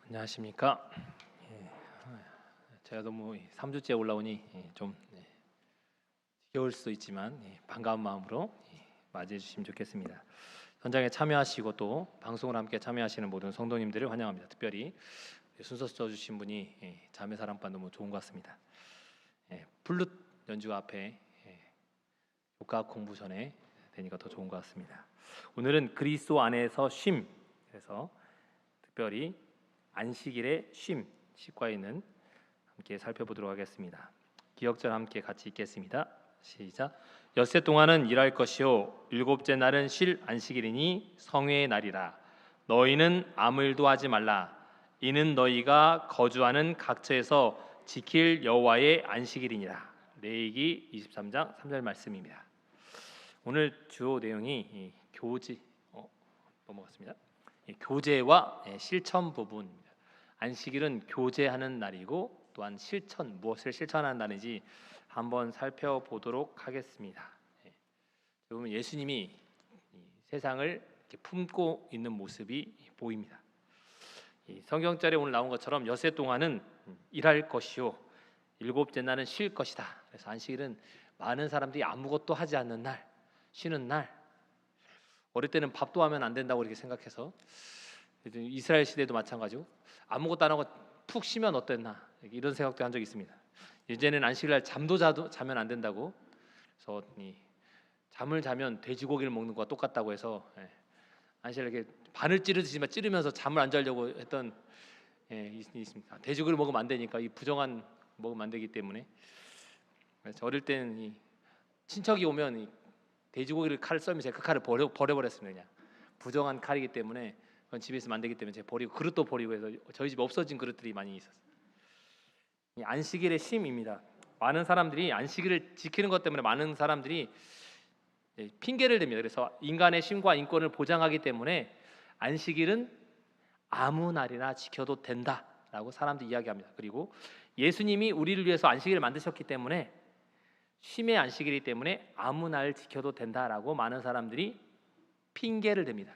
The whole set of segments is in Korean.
안녕하십니까? 예, 제가 너무 3주째 올라오니 좀 지겨울 수도 있지만 반가운 마음으로 맞이해 주시면 좋겠습니다. 현장에 참여하시고 또 방송을 함께 참여하시는 모든 성도님들을 환영합니다. 특별히 순서 써주신 분이 자매 사랑반 너무 좋은 것 같습니다. 플룻 연주가 앞에 교과 공부 전에 되니까 더 좋은 것 같습니다. 오늘은 그리스도 안에서 쉼, 그래서 특별히 안식일의 쉼, 치과에는 함께 살펴보도록 하겠습니다. 기억절 함께 같이 읽겠습니다. 시작. 엿새 동안은 일할 것이요 일곱째 날은 쉴 안식일이니 성회의 날이라. 너희는 아무 일도 하지 말라. 이는 너희가 거주하는 각처에서 지킬 여호와의 안식일이니라. 레위기 23장 3절 말씀입니다. 오늘 주요 내용이 교제 넘어갔습니다. 교제와 실천 부분입니다. 안식일은 교제하는 날이고 또한 실천, 무엇을 실천하는 날인지 한번 살펴보도록 하겠습니다. 여러분, 예수님이 세상을 품고 있는 모습이 보입니다. 성경절에 오늘 나온 것처럼 엿새 동안은 일할 것이요 일곱째 날은 쉴 것이다. 그래서 안식일은 많은 사람들이 아무것도 하지 않는 날, 쉬는 날. 어릴 때는 밥도 하면 안 된다고 이렇게 생각해서, 이스라엘 시대도 마찬가지고 아무것도 안 하고 푹 쉬면 어땠나 이런 생각도 한 적이 있습니다. 이제는 안식일날 잠도 자면 안 된다고, 그래서 잠을 자면 돼지고기를 먹는 것과 똑같다고 해서 안식일에 이렇게 반을 찌르면서 잠을 안 자려고 했던 있습니다. 돼지고기를 먹으면 안 되니까, 이 부정한 먹으면 안 되기 때문에. 그래서 어릴 때는 친척이 오면 돼지고기를 칼을 썰면 제가 그 칼을 버려버렸습니다. 그냥 부정한 칼이기 때문에 그건 집에 있으면 안 되기 때문에 제가 버리고, 그릇도 버리고 해서 저희 집에 없어진 그릇들이 많이 있었어요. 안식일의 쉼입니다. 많은 사람들이 안식일을 지키는 것 때문에 많은 사람들이 핑계를 댑니다. 그래서 인간의 쉼과 인권을 보장하기 때문에 안식일은 아무 날이나 지켜도 된다라고 사람들이 이야기합니다. 그리고 예수님이 우리를 위해서 안식일을 만드셨기 때문에, 쉼의 안식일이기 때문에 아무 날 지켜도 된다라고 많은 사람들이 핑계를 댑니다.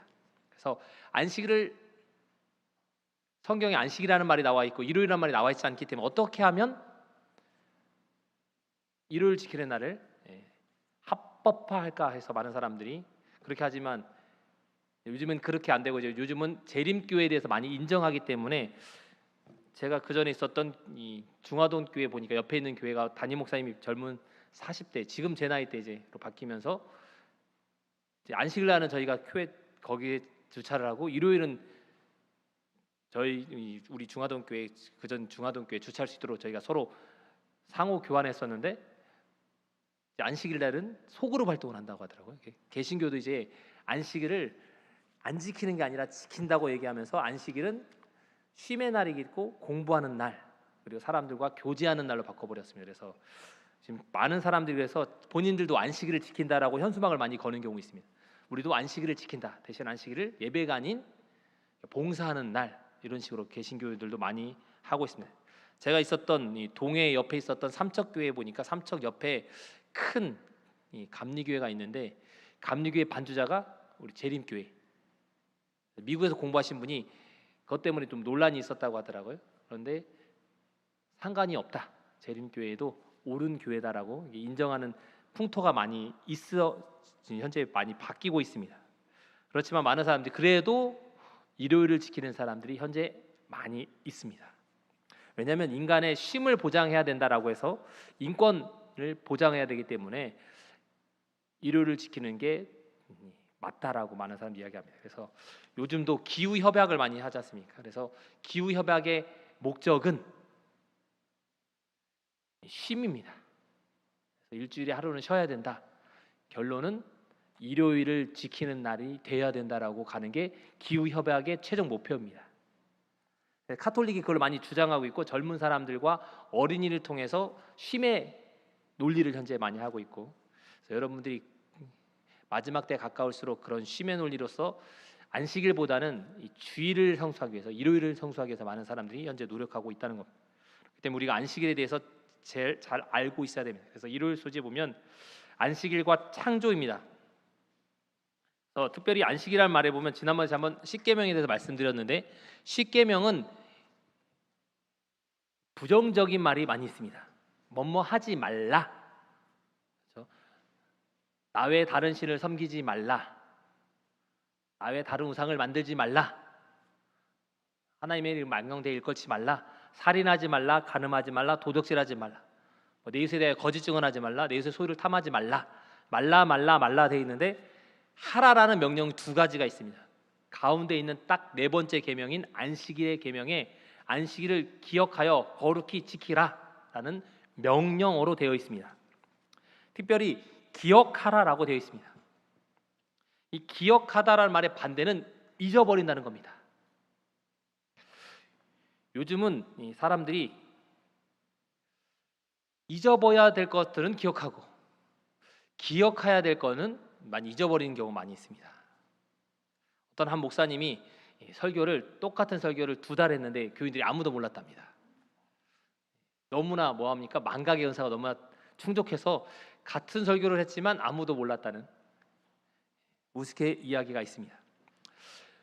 그래서 안식일을, 성경에 안식이라는 말이 나와 있고 일요일이라는 말이 나와 있지 않기 때문에 어떻게 하면 일요일 지키는 날을 합법화할까 해서 많은 사람들이 그렇게 하지만, 요즘은 그렇게 안 되고 요즘은 재림교회에 대해서 많이 인정하기 때문에, 제가 그 전에 있었던 이 중화동 교회 보니까 옆에 있는 교회가 담임 목사님이 젊은 40대, 지금 제 나이 때 이제로 바뀌면서 이제 안식일날은 저희가 교회 거기에 주차를 하고, 일요일은 우리 중화동 교회, 그전 중화동 교회 주차할 수 있도록 저희가 서로 상호 교환했었는데, 안식일 날은 소그룹 활동을 한다고 하더라고요. 개신교도 이제 안식일을 안 지키는 게 아니라 지킨다고 얘기하면서, 안식일은 쉼의 날이고 공부하는 날, 그리고 사람들과 교제하는 날로 바꿔버렸습니다. 그래서 지금 많은 사람들이 그래서 본인들도 안식일을 지킨다라고 현수막을 많이 거는 경우 있습니다. 우리도 안식일을 지킨다. 대신 안식일을 예배가 아닌 봉사하는 날, 이런 식으로 개신교들도 많이 하고 있습니다. 제가 있었던 이 동해 옆에 있었던 삼척교회에 보니까, 삼척 옆에 큰 감리교회가 있는데, 감리교회 반주자가 우리 재림교회, 미국에서 공부하신 분이 그것 때문에 좀 논란이 있었다고 하더라고요. 그런데 상관이 없다, 재림교회도 옳은 교회다라고 인정하는 풍토가 많이 있어, 현재 많이 바뀌고 있습니다. 그렇지만 많은 사람들이 그래도 일요일을 지키는 사람들이 현재 많이 있습니다. 왜냐하면 인간의 쉼을 보장해야 된다라고 해서, 인권을 보장해야 되기 때문에 일요일을 지키는 게 맞다라고 많은 사람들이 이야기합니다. 그래서 요즘도 기후 협약을 많이 하지 않습니까? 그래서 기후 협약의 목적은 쉼입니다. 그래서 일주일에 하루는 쉬어야 된다. 결론은 일요일을 지키는 날이 돼야 된다라고 가는 게 기후 협약의 최종 목표입니다. 카톨릭이 그걸 많이 주장하고 있고, 젊은 사람들과 어린이를 통해서 쉼의 논리를 현재 많이 하고 있고, 그래서 여러분들이 마지막 때 가까울수록 그런 쉼의 논리로서 안식일보다는 이 주일을 성수하기 위해서, 일요일을 성수하기 위해서 많은 사람들이 현재 노력하고 있다는 겁니다. 그렇기 때문에 우리가 안식일에 대해서 제일 잘 알고 있어야 됩니다. 그래서 일요일 소지에 보면 안식일과 창조입니다. 특별히 안식이라는 말에 보면, 지난번에 한번 십계명에 대해서 말씀드렸는데, 십계명은 부정적인 말이 많이 있습니다. 뭐뭐 하지 말라. 그렇죠? 나 외에 다른 신을 섬기지 말라. 나 외에 다른 우상을 만들지 말라. 하나님의 이름 망령되이 일컬지 말라. 살인하지 말라. 간음하지 말라. 도둑질하지 말라. 내 이웃에 대해 거짓 증언하지 말라. 내 이웃의 소유를 탐하지 말라. 말라 되어 있는데 하라라는 명령이 두 가지가 있습니다. 가운데 있는 딱 네 번째 계명인 안식일의 계명에 안식일을 기억하여 거룩히 지키라라는 명령어로 되어 있습니다. 특별히 기억하라라고 되어 있습니다. 이 기억하다라는 말의 반대는 잊어버린다는 겁니다. 요즘은 이 사람들이 잊어버려야 될 것들은 기억하고 기억해야 될 거는 많이 잊어버리는 경우가 많이 있습니다. 어떤 한 목사님이 똑같은 설교를 2달 했는데 교인들이 아무도 몰랐답니다. 너무나 뭐합니까? 망각의 연사가 너무나 충족해서 같은 설교를 했지만 아무도 몰랐다는 우스개 이야기가 있습니다.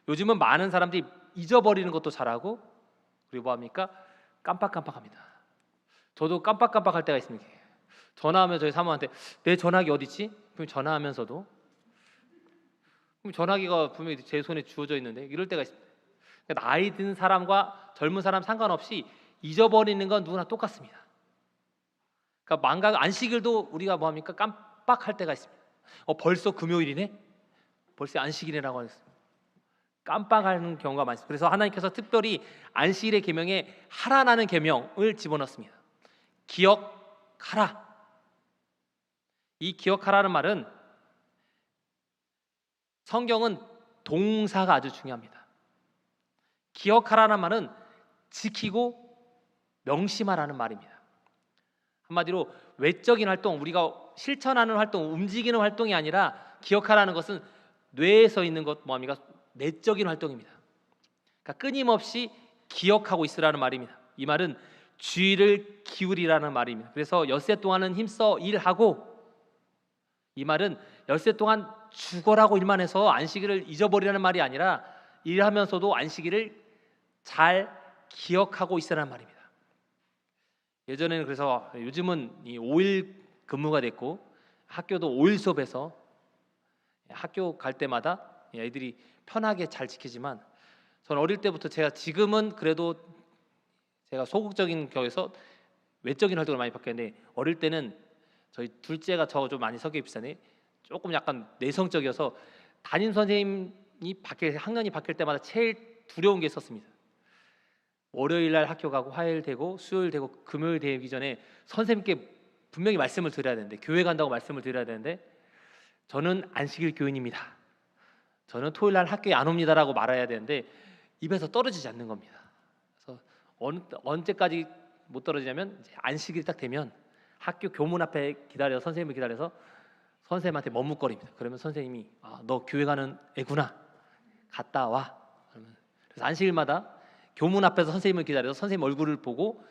요즘은 많은 사람들이 잊어버리는 것도 잘하고 그리고 뭐합니까? 깜빡깜빡합니다. 저도 깜빡깜빡할 때가 있습니다. 전화하면 저희 사모한테 내 전화기 어디 있지? 그럼 전화하면서도 그럼 전화기가 분명히 제 손에 주어져 있는데 이럴 때가 있습니다. 그러니까 나이 든 사람과 젊은 사람 상관없이 잊어버리는 건 누구나 똑같습니다. 그러니까 망각 안식일도 우리가 뭐합니까? 깜빡할 때가 있습니다. 벌써 금요일이네? 벌써 안식일이라고 했습니다. 깜빡하는 경우가 많습니다. 그래서 하나님께서 특별히 안식일의 계명에 하라라는 계명을 집어넣습니다. 기억하라. 이 기억하라는 말은 성경은 동사가 아주 중요합니다. 기억하라는 말은 지키고 명심하라는 말입니다. 한마디로 외적인 활동, 우리가 실천하는 활동, 움직이는 활동이 아니라 기억하라는 것은 뇌에 서 있는 것 뭐합니까? 내적인 활동입니다. 그러니까 끊임없이 기억하고 있으라는 말입니다. 이 말은 주의를 기울이라는 말입니다. 그래서 엿새 동안은 힘써 일하고, 이 말은 엿새 동안 죽어라고 일만 해서 안식일을 잊어버리라는 말이 아니라 일하면서도 안식일을 잘 기억하고 있으라는 말입니다. 예전에는 그래서 요즘은 이 5일 근무가 됐고 학교도 5일 수업해서 학교 갈 때마다 애들이 편하게 잘 지키지만 저는 어릴 때부터 지금은 그래도 제가 소극적인 격에서 외적인 활동을 많이 바뀌었는데 어릴 때는 저희 둘째가 저 좀 많이 성격이 비슷하네. 조금 약간 내성적이어서 담임 선생님이 학년이 바뀔 때마다 제일 두려운 게 있었습니다. 월요일 날 학교 가고 화요일 되고 수요일 되고 금요일 되기 전에 선생님께 분명히 말씀을 드려야 되는데 교회 간다고 말씀을 드려야 되는데 저는 안식일 교인입니다. 저는 토요일 날 학교에 안 옵니다라고 말해야 되는데 입에서 떨어지지 않는 겁니다. 그래서 언제까지 못 떨어지냐면 이제 안식일이 딱 되면 학교 교문 앞에 선생님을 기다려서 선생님한테 머뭇거립니다. 그러면 선생님이 너 교회 가는 애구나. 갔다 와. 그래서 안식일마다 교문 앞에서 선생님을 기다려서 선생님 얼굴을 보고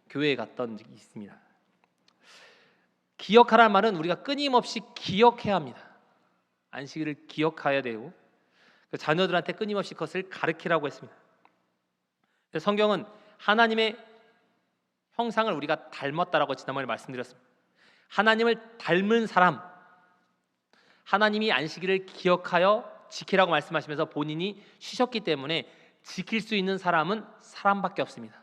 교회에 갔던 적이 있습니다. 기억하라는 말은 우리가 끊임없이 기억해야 합니다. 안식일을 기억해야 되고 자녀들한테 끊임없이 그것을 가르치라고 했습니다. 성경은 하나님의 형상을 우리가 닮았다라고 지난번에 말씀드렸습니다. 하나님을 닮은 사람, 하나님이 안식일을 기억하여 지키라고 말씀하시면서 본인이 쉬셨기 때문에 지킬 수 있는 사람은 사람밖에 없습니다.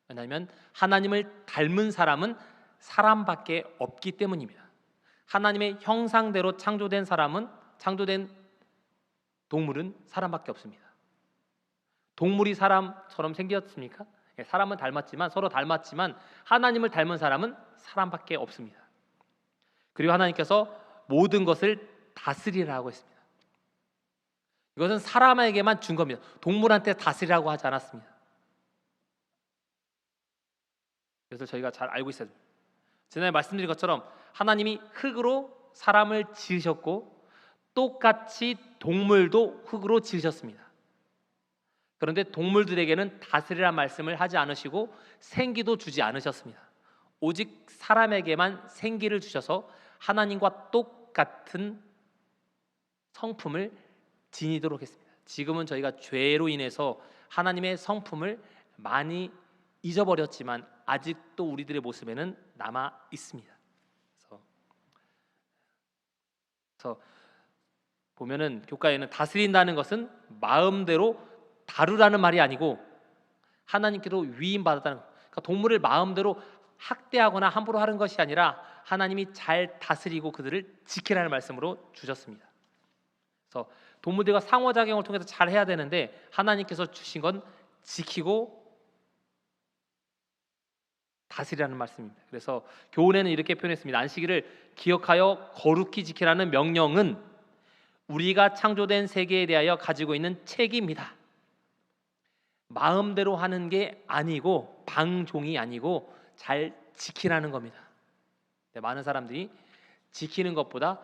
왜냐하면 하나님을 닮은 사람은 사람밖에 없기 때문입니다. 하나님의 형상대로 창조된 동물은 사람밖에 없습니다. 동물이 사람처럼 생겼습니까? 사람은 서로 닮았지만 하나님을 닮은 사람은 사람밖에 없습니다. 그리고 하나님께서 모든 것을 다스리라고 했습니다. 이것은 사람에게만 준 겁니다. 동물한테 다스리라고 하지 않았습니다. 그래서 저희가 잘 알고 있어야 됩니다. 지난해 말씀드린 것처럼 하나님이 흙으로 사람을 지으셨고 똑같이 동물도 흙으로 지으셨습니다. 그런데 동물들에게는 다스리라는 말씀을 하지 않으시고 생기도 주지 않으셨습니다. 오직 사람에게만 생기를 주셔서 하나님과 똑같은 성품을 지니도록 했습니다. 지금은 저희가 죄로 인해서 하나님의 성품을 많이 잊어버렸지만 아직도 우리들의 모습에는 남아 있습니다. 그래서 보면은 교과에는 다스린다는 것은 마음대로 다루라는 말이 아니고 하나님께로 위임받았다는 것. 그러니까 동물을 마음대로 학대하거나 함부로 하는 것이 아니라 하나님이 잘 다스리고 그들을 지키라는 말씀으로 주셨습니다. 그래서 동물들과 상호작용을 통해서 잘 해야 되는데 하나님께서 주신 건 지키고 다스리라는 말씀입니다. 그래서 교훈에는 이렇게 표현했습니다. 안식일을 기억하여 거룩히 지키라는 명령은 우리가 창조된 세계에 대하여 가지고 있는 책임이다. 마음대로 하는 게 아니고 방종이 아니고 잘 지키라는 겁니다. 많은 사람들이 지키는 것보다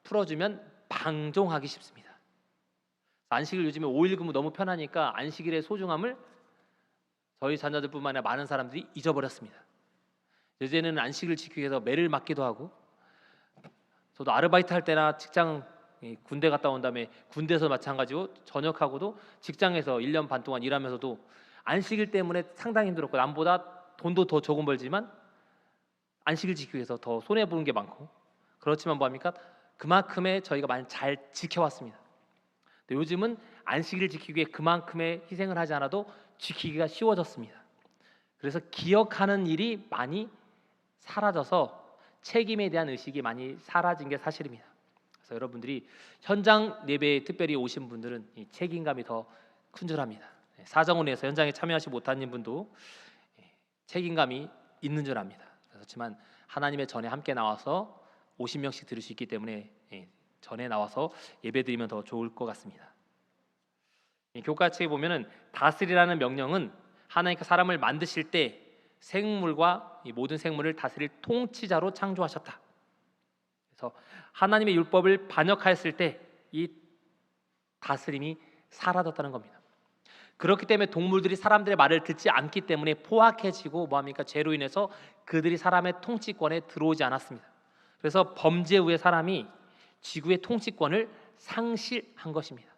풀어주면 방종하기 쉽습니다. 안식일 요즘에 5일 근무 너무 편하니까 안식일의 소중함을 저희 자녀들뿐만 아니라 많은 사람들이 잊어버렸습니다. 이제는 안식일을 지키기 위해서 매를 맞기도 하고, 저도 아르바이트 할 때나 직장 군대 갔다 온 다음에 군대에서 마찬가지고 전역하고도 직장에서 1년 반 동안 일하면서도 안식일 때문에 상당히 힘들었고 남보다 돈도 더 조금 벌지만 안식일 지키기 위해서 더 손해 보는 게 많고 그렇지만 뭐합니까? 그만큼의 저희가 많이 잘 지켜왔습니다. 근데 요즘은 안식일 지키기 위해 그만큼의 희생을 하지 않아도 지키기가 쉬워졌습니다. 그래서 기억하는 일이 많이 사라져서 책임에 대한 의식이 많이 사라진 게 사실입니다. 그래서 여러분들이 현장 예배에 특별히 오신 분들은 이 책임감이 더 큰 줄 압니다. 사정원에서 현장에 참여하지 못하는 분도 책임감이 있는 줄 압니다. 그렇지만 하나님의 전에 함께 나와서 50명씩 들을 수 있기 때문에 전에 나와서 예배드리면 더 좋을 것 같습니다. 교과책에 보면은 다스리라는 명령은 하나님께서 사람을 만드실 때 생물과 이 모든 생물을 다스릴 통치자로 창조하셨다. 그래서 하나님의 율법을 반역하였을 때 이 다스림이 사라졌다는 겁니다. 그렇기 때문에 동물들이 사람들의 말을 듣지 않기 때문에 포악해지고 뭐합니까? 죄로 인해서 그들이 사람의 통치권에 들어오지 않았습니다. 그래서 범죄 후에 사람이 지구의 통치권을 상실한 것입니다.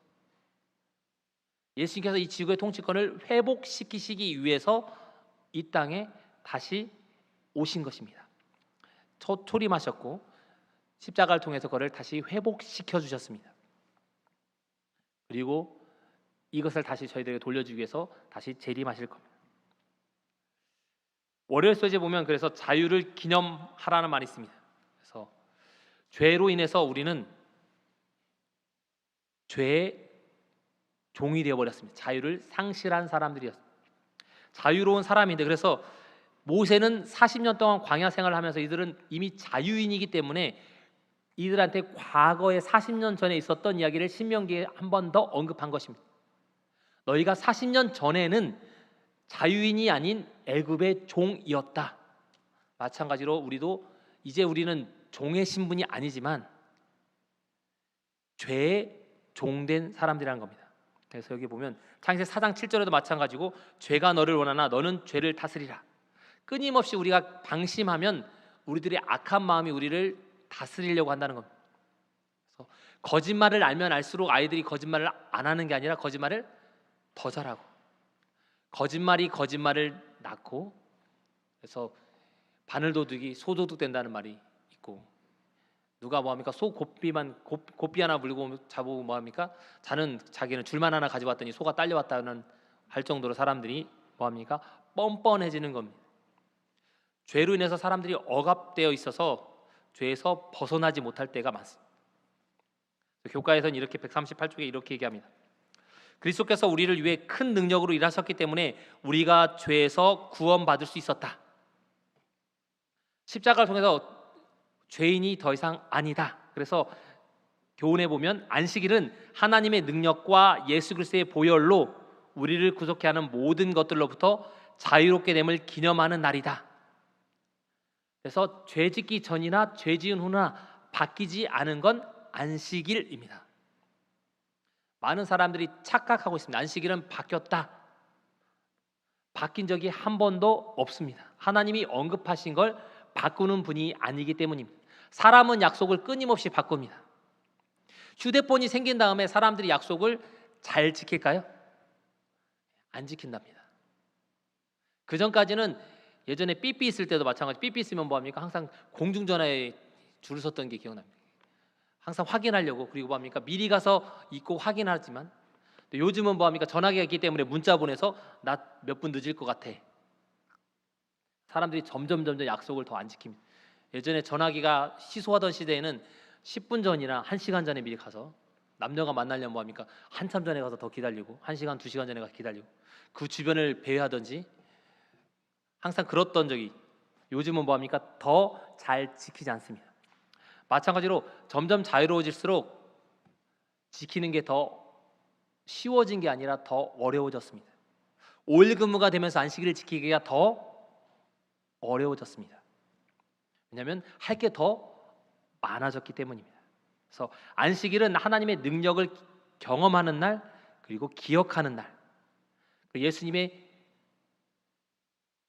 예수님께서 이 지구의 통치권을 회복시키시기 위해서 이 땅에 다시 오신 것입니다. 초림하셨고 십자가를 통해서 그를 다시 회복시켜 주셨습니다. 그리고 이것을 다시 저희들에게 돌려주기 위해서 다시 재림하실 겁니다. 월요일 소재 보면 그래서 자유를 기념하라는 말이 있습니다. 그래서 죄로 인해서 우리는 죄의 종이 되어버렸습니다. 자유를 상실한 사람들이었습니다. 자유로운 사람인데 그래서 모세는 40년 동안 광야 생활을 하면서 이들은 이미 자유인이기 때문에 이들한테 과거에 40년 전에 있었던 이야기를 신명기에 한 번 더 언급한 것입니다. 너희가 40년 전에는 자유인이 아닌 애굽의 종이었다. 마찬가지로 우리도 이제 우리는 종의 신분이 아니지만 죄의 종된 사람들이라는 겁니다. 그래서 여기 보면 창세기 4장 7절에도 마찬가지고 죄가 너를 원하나 너는 죄를 다스리라. 끊임없이 우리가 방심하면 우리들의 악한 마음이 우리를 다스리려고 한다는 겁니다. 그래서 거짓말을 알면 알수록 아이들이 거짓말을 안 하는 게 아니라 거짓말을 더 잘하고 거짓말이 거짓말을 낳고 그래서 바늘도둑이 소도둑 된다는 말이 있고 누가 뭐합니까? 소 고삐 하나 물고 잡고 뭐합니까? 자기는 줄만 하나 가져왔더니 소가 딸려왔다는 할 정도로 사람들이 뭐합니까? 뻔뻔해지는 겁니다. 죄로 인해서 사람들이 억압되어 있어서 죄에서 벗어나지 못할 때가 많습니다. 교과에서는 이렇게 138쪽에 이렇게 얘기합니다. 그리스도께서 우리를 위해 큰 능력으로 일하셨기 때문에 우리가 죄에서 구원받을 수 있었다. 십자가를 통해서 죄인이 더 이상 아니다. 그래서 교훈에 보면 안식일은 하나님의 능력과 예수 그리스도의 보혈로 우리를 구속해 하는 모든 것들로부터 자유롭게 됨을 기념하는 날이다. 그래서 죄 짓기 전이나 죄 지은 후나 바뀌지 않은 건 안식일입니다. 많은 사람들이 착각하고 있습니다. 안식일은 바뀌었다. 바뀐 적이 한 번도 없습니다. 하나님이 언급하신 걸 바꾸는 분이 아니기 때문입니다. 사람은 약속을 끊임없이 바꿉니다. 휴대폰이 생긴 다음에 사람들이 약속을 잘 지킬까요? 안 지킨답니다. 그 전까지는 예전에 삐삐 있을 때도 마찬가지. 삐삐 있으면 뭐 합니까? 항상 공중전화에 줄을 섰던 게 기억납니다. 항상 확인하려고. 그리고 뭐 합니까? 미리 가서 있고 확인하지만 요즘은 뭐 합니까? 전화기가 있기 때문에 문자 보내서 나 몇 분 늦을 것 같아. 사람들이 점점 약속을 더 안 지킵니다. 예전에 전화기가 희소하던 시대에는 10분 전이나 1시간 전에 미리 가서, 남녀가 만나려면 뭐 합니까? 한참 전에 가서 더 기다리고 1시간, 2시간 전에 가서 기다리고 그 주변을 배회하든지 항상 그랬던 적이, 요즘은 뭐 합니까? 더 잘 지키지 않습니다. 마찬가지로 점점 자유로워질수록 지키는 게 더 쉬워진 게 아니라 더 어려워졌습니다. 5일 근무가 되면서 안식일을 지키기가 더 어려워졌습니다. 왜냐하면 할 게 더 많아졌기 때문입니다. 그래서 안식일은 하나님의 능력을 경험하는 날, 그리고 기억하는 날, 예수님의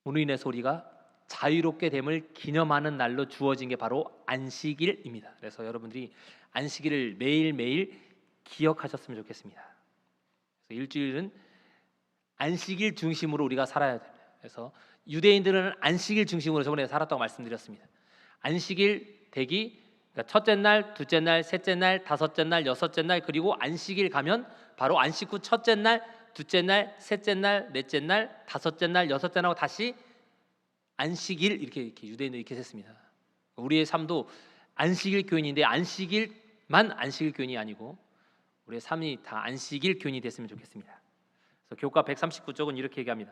오늘 인해서 우리가 자유롭게 됨을 기념하는 날로 주어진 게 바로 안식일입니다. 그래서 여러분들이 안식일을 매일매일 기억하셨으면 좋겠습니다. 그래서 일주일은 안식일 중심으로 우리가 살아야 됩니다. 그래서 유대인들은 안식일 중심으로 저번에 살았다고 말씀드렸습니다. 안식일 대기, 그러니까 첫째 날, 둘째 날, 셋째 날, 다섯째 날, 여섯째 날, 그리고 안식일 가면 바로 안식 후 첫째 날, 둘째 날, 셋째 날, 넷째 날, 다섯째 날, 여섯째 날하고 다시 안식일, 이렇게 유대인들이 이렇게 했습니다. 우리의 삶도 안식일 교인인데 안식일만 안식일 교인이 아니고 우리의 삶이 다 안식일 교인이 됐으면 좋겠습니다. 그래서 교과 139쪽은 이렇게 얘기합니다.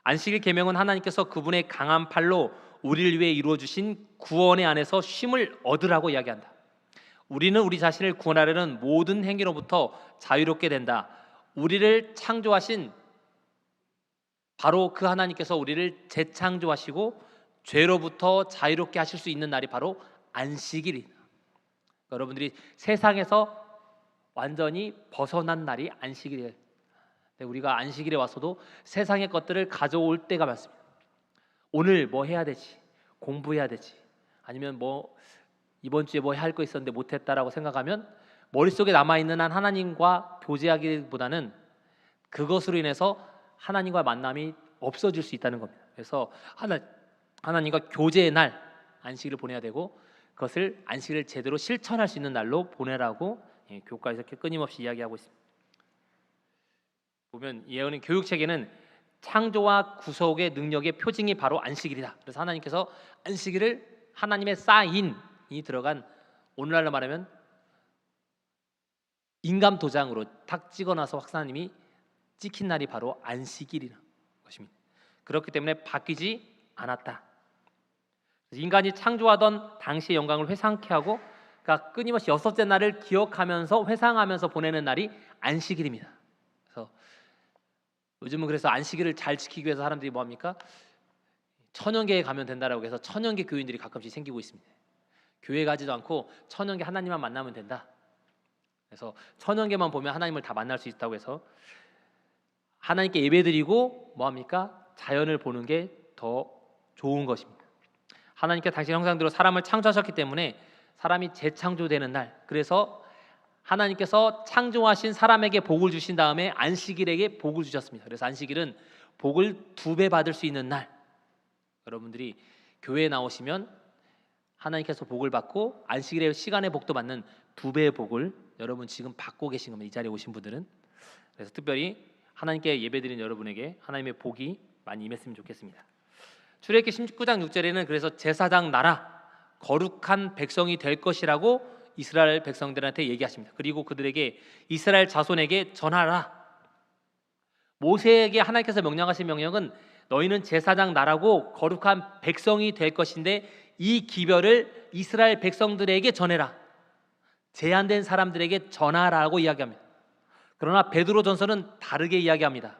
안식일 계명은 하나님께서 그분의 강한 팔로 우리를 위해 이루어 주신 구원의 안에서 쉼을 얻으라고 이야기한다. 우리는 우리 자신을 구원하려는 모든 행위로부터 자유롭게 된다. 우리를 창조하신 바로 그 하나님께서 우리를 재창조하시고 죄로부터 자유롭게 하실 수 있는 날이 바로 안식일이다. 여러분들이 세상에서 완전히 벗어난 날이 안식일이에요. 우리가 안식일에 와서도 세상의 것들을 가져올 때가 많습니다. 오늘 뭐 해야 되지? 공부해야 되지? 아니면 뭐 이번 주에 뭐 할 거 있었는데 못했다라고 생각하면 머릿속에 남아있는 한 하나님과 교제하기보다는 그것으로 인해서 하나님과 만남이 없어질 수 있다는 겁니다. 그래서 하나님과 교제의 날 안식일을 보내야 되고, 그것을 안식일을 제대로 실천할 수 있는 날로 보내라고 교과에서 이렇게 끊임없이 이야기하고 있습니다. 보면 예언의 교육 체계는 창조와 구속의 능력의 표징이 바로 안식일이다. 그래서 하나님께서 안식일을 하나님의 사인이 들어간, 오늘날로 말하면 인감 도장으로 탁 찍어놔서 하나님이 찍힌 날이 바로 안식일이라는 것입니다. 그렇기 때문에 바뀌지 않았다. 인간이 창조하던 당시의 영광을 회상케 하고, 그러니까 끊임없이 여섯째 날을 기억하면서 회상하면서 보내는 날이 안식일입니다. 그래서 요즘은 그래서 안식일을 잘 지키기 위해서 사람들이 뭐 합니까? 천연계에 가면 된다라고 해서 천연계 교인들이 가끔씩 생기고 있습니다. 교회 가지도 않고 천연계 하나님만 만나면 된다. 그래서 천연계만 보면 하나님을 다 만날 수 있다고 해서 하나님께 예배드리고 뭐 합니까? 자연을 보는 게 더 좋은 것입니다. 하나님께 당신 형상대로 사람을 창조하셨기 때문에 사람이 재창조되는 날, 그래서 하나님께서 창조하신 사람에게 복을 주신 다음에 안식일에게 복을 주셨습니다. 그래서 안식일은 복을 2배 받을 수 있는 날. 여러분들이 교회에 나오시면 하나님께서 복을 받고 안식일의 시간의 복도 받는 2배의 복을 여러분 지금 받고 계신 겁니다. 이 자리에 오신 분들은. 그래서 특별히 하나님께 예배드리는 여러분에게 하나님의 복이 많이 임했으면 좋겠습니다. 출애굽기 19장 6절에는 그래서 제사장 나라 거룩한 백성이 될 것이라고 이스라엘 백성들한테 얘기하십니다. 그리고 그들에게 이스라엘 자손에게 전하라. 모세에게 하나님께서 명령하신 명령은 너희는 제사장 나라고 거룩한 백성이 될 것인데 이 기별을 이스라엘 백성들에게 전해라. 제한된 사람들에게 전하라고 이야기합니다. 그러나 베드로전서는 다르게 이야기합니다.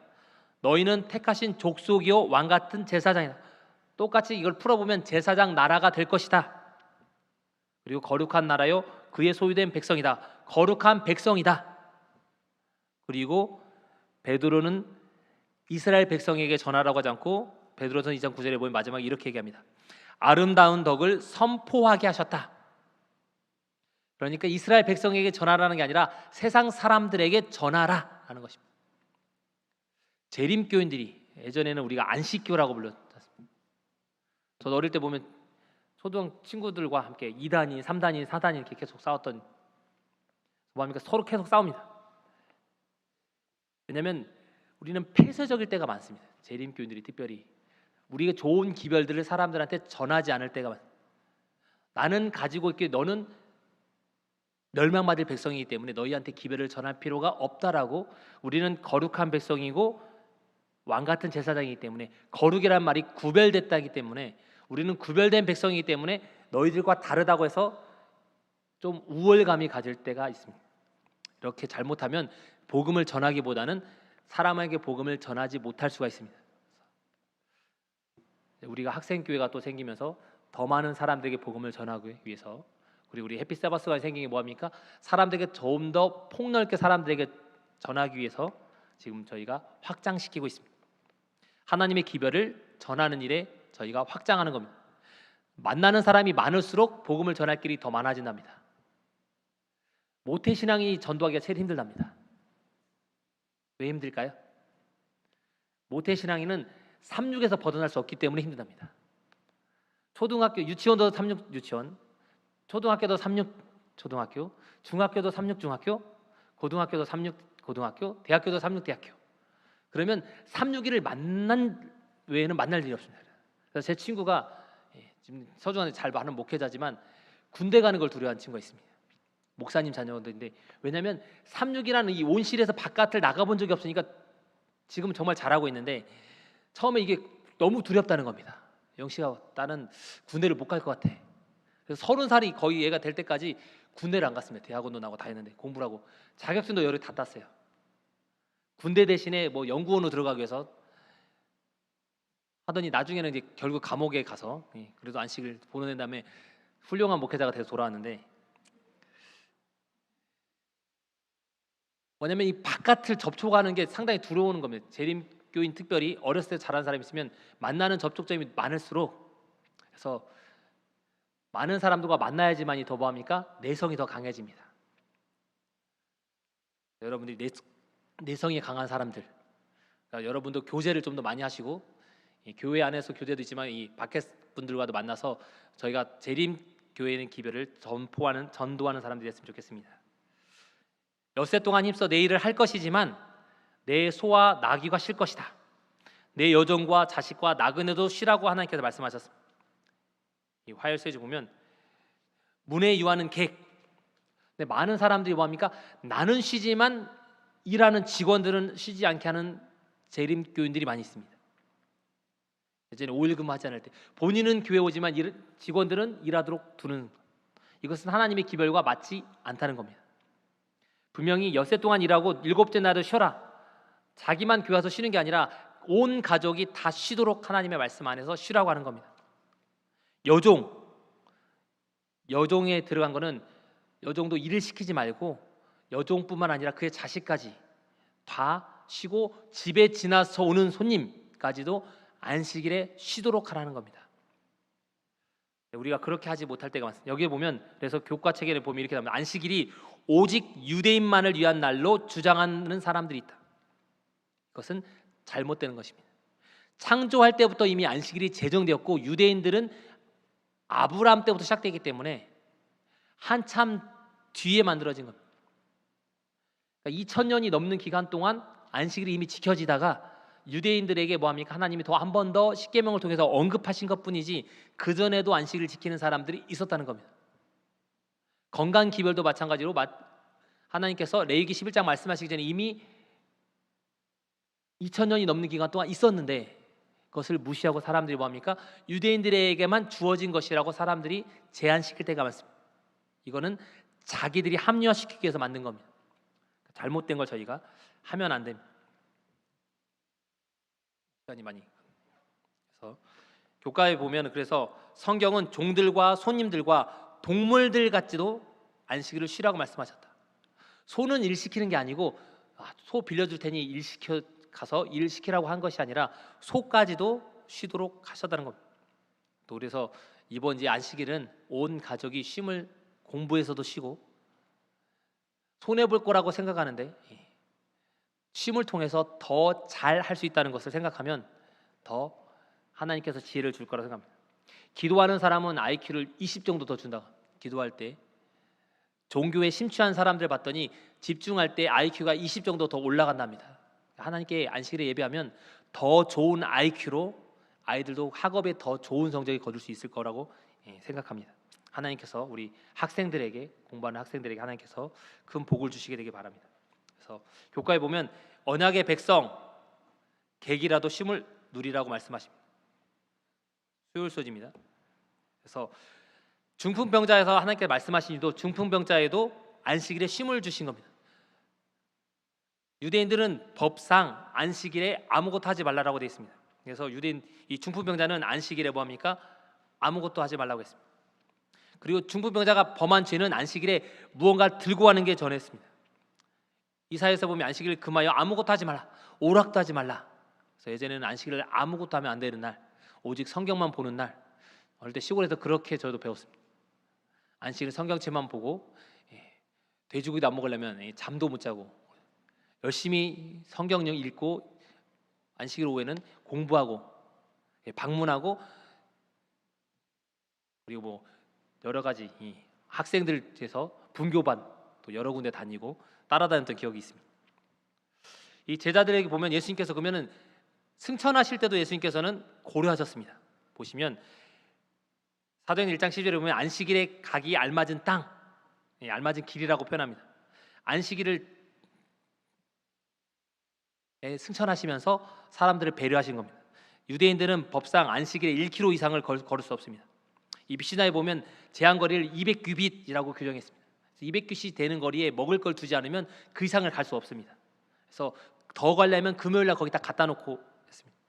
너희는 택하신 족속이요 왕 같은 제사장이다. 똑같이 이걸 풀어보면 제사장 나라가 될 것이다. 그리고 거룩한 나라요 그의 소유된 백성이다. 거룩한 백성이다. 그리고 베드로는 이스라엘 백성에게 전하라고 하지 않고 베드로전 2장 9절에 보면 마지막에 이렇게 얘기합니다. 아름다운 덕을 선포하게 하셨다. 그러니까 이스라엘 백성에게 전하라는 게 아니라 세상 사람들에게 전하라 하는 것입니다. 재림교인들이 예전에는 우리가 안식교라고 불렀습니다. 저도 어릴 때 보면 초등 친구들과 함께 2단위, 3단위, 4단위 이렇게 계속 싸웠던, 뭐합니까? 서로 계속 싸웁니다. 왜냐하면 우리는 폐쇄적일 때가 많습니다. 재림교인들이 특별히 우리가 좋은 기별들을 사람들한테 전하지 않을 때가 많습니다. 나는 가지고 있기에 너는 멸망받을 백성이기 때문에 너희한테 기별을 전할 필요가 없다라고, 우리는 거룩한 백성이고 왕같은 제사장이기 때문에, 거룩이란 말이 구별됐다기 때문에, 우리는 구별된 백성이기 때문에 너희들과 다르다고 해서 좀 우월감이 가질 때가 있습니다. 이렇게 잘못하면 복음을 전하기보다는 사람에게 복음을 전하지 못할 수가 있습니다. 우리가 학생교회가 또 생기면서 더 많은 사람들에게 복음을 전하기 위해서, 그리고 우리 해피세바스가 생긴 게 뭐합니까? 사람들에게 좀 더 폭넓게 사람들에게 전하기 위해서 지금 저희가 확장시키고 있습니다. 하나님의 기별을 전하는 일에 저희가 확장하는 겁니다. 만나는 사람이 많을수록 복음을 전할 길이 더 많아진답니다. 모태신앙이 전도하기가 제일 힘들답니다. 왜 힘들까요? 모태신앙인은 삼육에서 벗어날 수 없기 때문에 힘들답니다. 초등학교, 유치원도 삼육 유치원, 초등학교도 삼육 초등학교, 중학교도 삼육 중학교, 고등학교도 삼육 고등학교, 대학교도 삼육 대학교. 그러면 삼육이를 만난 외에는 만날 일이 없습니다. 그래서 제 친구가 지금 서준한테 잘 아는 목회자지만 군대 가는 걸 두려워하는 친구가 있습니다. 목사님 자녀인데, 왜냐하면 삼육이라는 이 온실에서 바깥을 나가본 적이 없으니까 지금 정말 잘하고 있는데, 처음에 이게 너무 두렵다는 겁니다. 영씨가 나는 군대를 못 갈 것 같아. 그래서 30살이 거의 얘가 될 때까지 군대를 안 갔습니다. 대학원도 나고 다 했는데 공부를 하고 자격증도 여러 개 다 땄어요. 군대 대신에 뭐 연구원으로 들어가기 위해서 하더니 나중에는 이제 결국 감옥에 가서 그래도 안식을 보내는 다음에 훌륭한 목회자가 돼서 돌아왔는데, 뭐냐면 이 바깥을 접촉하는 게 상당히 두려운 겁니다. 재림교인 특별히 어렸을 때 자란 사람이 있으면 만나는 접촉점이 많을수록, 그래서 많은 사람들과 만나야지만이 더 뭐합니까? 내성이 더 강해집니다. 여러분들이 내성이 강한 사람들, 그러니까 여러분도 교제를 좀 더 많이 하시고, 교회 안에서 교제도 있지만 이 밖에 분들과도 만나서 저희가 재림교회는 기별을 전도하는 사람들이 됐으면 좋겠습니다. 엿새 동안 힘써 내 일을 할 것이지만 내 소와 나귀가 쉴 것이다. 내 여종과 자식과 나그네도 쉬라고 하나님께서 말씀하셨습니다. 이 화열서에 보면 문에 유하는 객. 근데 많은 사람들이 뭐합니까? 나는 쉬지만 일하는 직원들은 쉬지 않게 하는 재림교인들이 많이 있습니다. 예전에 5일 근무하지 않을 때 본인은 교회 오지만 직원들은 일하도록 두는, 이것은 하나님의 기별과 맞지 않다는 겁니다. 분명히 엿새 동안 일하고 일곱째 날을 쉬어라. 자기만 교회 와서 쉬는 게 아니라 온 가족이 다 쉬도록 하나님의 말씀 안에서 쉬라고 하는 겁니다. 여종에 들어간 거는 여종도 일을 시키지 말고 여종뿐만 아니라 그의 자식까지 다 쉬고 집에 지나서 오는 손님까지도 안식일에 쉬도록 하라는 겁니다. 우리가 그렇게 하지 못할 때가 많습니다. 여기에 보면, 그래서 교과 체계를 보면 이렇게 나옵니다. 안식일이 오직 유대인만을 위한 날로 주장하는 사람들이 있다. 그것은 잘못되는 것입니다. 창조할 때부터 이미 안식일이 제정되었고 유대인들은 아브라함 때부터 시작되기 때문에 한참 뒤에 만들어진 겁니다. 그러니까 2000년이 넘는 기간 동안 안식일이 이미 지켜지다가 유대인들에게 뭐합니까? 하나님이 더 한 번 더 십계명을 통해서 언급하신 것뿐이지 그 전에도 안식일을 지키는 사람들이 있었다는 겁니다. 건강 기별도 마찬가지로 하나님께서 레위기 11장 말씀하시기 전에 이미 2000년이 넘는 기간 동안 있었는데 그것을 무시하고 사람들이 뭐합니까? 유대인들에게만 주어진 것이라고 사람들이 제한시킬 때가 많습니다. 이거는 자기들이 합리화시키기 위해서 만든 겁니다. 잘못된 걸 저희가 하면 안 됩니다. 시간이 많이. 그래서 교과에 보면, 그래서 성경은 종들과 손님들과 동물들 같지도 안식일을 쉬라고 말씀하셨다. 소는 일 시키는 게 아니고 소 빌려줄 테니 가서 일 시키라고 한 것이 아니라 소까지도 쉬도록 하셨다는 겁니다. 또 그래서 이번 이제 안식일은 온 가족이 쉼을, 공부에서도 쉬고 손해 볼 거라고 생각하는데 쉼을 통해서 더 잘 할 수 있다는 것을 생각하면 더 하나님께서 지혜를 줄 거라고 생각합니다. 기도하는 사람은 IQ를 20 정도 더 준다. 기도할 때 종교에 심취한 사람들 봤더니 집중할 때 IQ가 20 정도 더 올라간답니다. 하나님께 안식일에 예배하면 더 좋은 IQ로 아이들도 학업에 더 좋은 성적이 거둘 수 있을 거라고 생각합니다. 하나님께서 우리 학생들에게, 공부하는 학생들에게 하나님께서 큰 복을 주시게 되길 바랍니다. 그래서 교과에 보면 언약의 백성 객이라도 쉼을 누리라고 말씀하십니다. 수요일 소지입니다. 그래서 중풍병자에서 하나님께 말씀하신 이도 중풍병자에도 안식일에 쉼을 주신 겁니다. 유대인들은 법상 안식일에 아무것도 하지 말라라고 되어 있습니다. 그래서 유대인 이 중풍병자는 안식일에 뭐 합니까? 아무것도 하지 말라고 했습니다. 그리고 중풍병자가 범한 죄는 안식일에 무언가 들고 가는 게 전했습니다. 이사야에서 보면 안식일을 금하여 아무것도 하지 말라, 오락도 하지 말라. 그래서 예전에는 안식일을 아무것도 하면 안 되는 날, 오직 성경만 보는 날. 어릴 때 시골에서 그렇게 저도 배웠습니다. 안식일 성경책만 보고 돼지고기도 안 먹으려면 잠도 못 자고 열심히 성경 읽고 안식일 오후에는 공부하고 방문하고 그리고 뭐 여러 가지 학생들 돼서 분교반 또 여러 군데 다니고 따라다녔던 기억이 있습니다. 이 제자들에게 보면 예수님께서 그러면은 승천하실 때도 예수님께서는 고려하셨습니다. 보시면 사도행전 1장 10절에 보면 안식일에 가기 알맞은 땅, 알맞은 길이라고 표현합니다. 안식일을 승천하시면서 사람들을 배려하신 겁니다. 유대인들은 법상 안식일에 1km 이상을 걸을 수 없습니다. 이 미시나에 보면 제한거리를 200규빗이라고 규정했습니다. 200규빗이 되는 거리에 먹을 걸 두지 않으면 그 이상을 갈 수 없습니다. 그래서 더 가려면 금요일날 거기다 갖다 놓고 했습니다.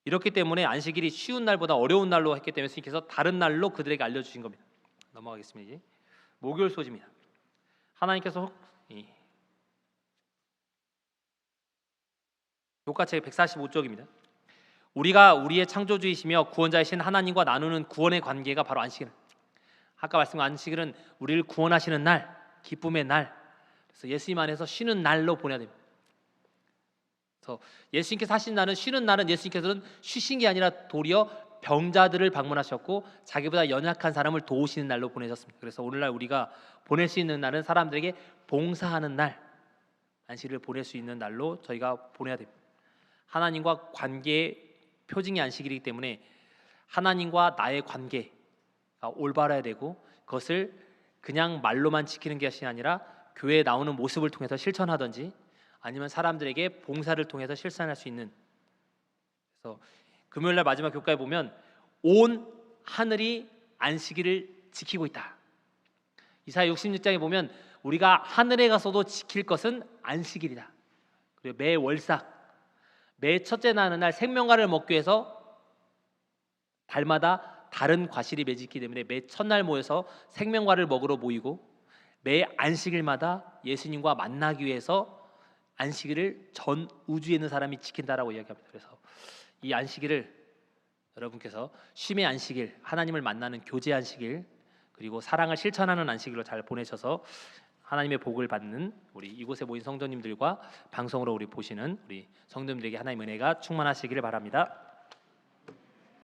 이렇기 때문에 안식일이 쉬운 날보다 어려운 날로 했기 때문에 예수님께서 다른 날로 그들에게 알려주신 겁니다. 넘어가겠습니다. 이제 목요일 소지입니다. 하나님께서 교과책 145쪽입니다. 우리가 우리의 창조주이시며 구원자이신 하나님과 나누는 구원의 관계가 바로 안식일. 아까 말씀한 안식일은 우리를 구원하시는 날, 기쁨의 날. 그래서 예수님 안에서 쉬는 날로 보내야 됩니다. 그래서 예수님께서 하신 날은 쉬는 날은 예수님께서는 쉬신 게 아니라 도리어 병자들을 방문하셨고 자기보다 연약한 사람을 도우시는 날로 보내셨습니다. 그래서 오늘날 우리가 보낼 수 있는 날은 사람들에게 봉사하는 날, 안식일을 보낼 수 있는 날로 저희가 보내야 됩니다. 하나님과 관계의 표징이 안식일이기 때문에 하나님과 나의 관계가 올바라야 되고 그것을 그냥 말로만 지키는 것이 아니라 교회에 나오는 모습을 통해서 실천하든지 아니면 사람들에게 봉사를 통해서 실천할 수 있는. 그래서 금요일날 마지막 교과에 보면 온 하늘이 안식일을 지키고 있다. 이사야 66장에 보면 우리가 하늘에 가서도 지킬 것은 안식일이다. 그리고 매 월삭, 매 첫째 나는 날 생명과를 먹기 위해서 달마다 다른 과실이 맺히기 때문에 매 첫날 모여서 생명과를 먹으러 모이고 매 안식일마다 예수님과 만나기 위해서 안식일을 전 우주에 있는 사람이 지킨다라고 이야기합니다. 그래서 이 안식일을 여러분께서 쉼의 안식일, 하나님을 만나는 교제 안식일, 그리고 사랑을 실천하는 안식일로 잘 보내셔서 하나님의 복을 받는 우리 이곳에 모인 성도님들과 방송으로 우리 보시는 우리 성도님들에게 하나님의 은혜가 충만하시기를 바랍니다.